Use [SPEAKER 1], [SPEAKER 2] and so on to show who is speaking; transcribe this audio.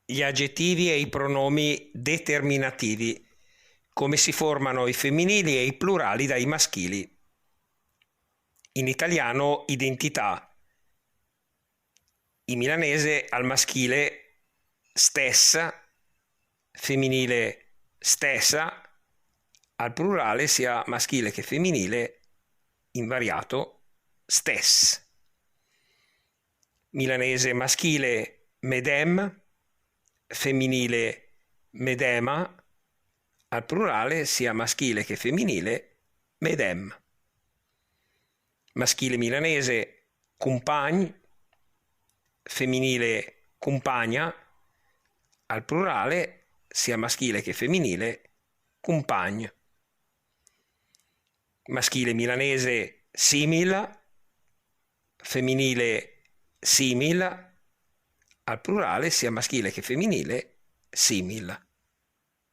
[SPEAKER 1] Gli aggettivi e i pronomi determinativi, come si formano i femminili e i plurali dai maschili. In italiano identità. In milanese al maschile stessa, femminile stessa, al plurale sia maschile che femminile invariato stess. Milanese maschile medem, femminile medema, al plurale sia maschile che femminile medem. Maschile milanese compagn, femminile compagna, al plurale sia maschile che femminile compagno. Maschile milanese simil, femminile simil, al plurale sia maschile che femminile simil.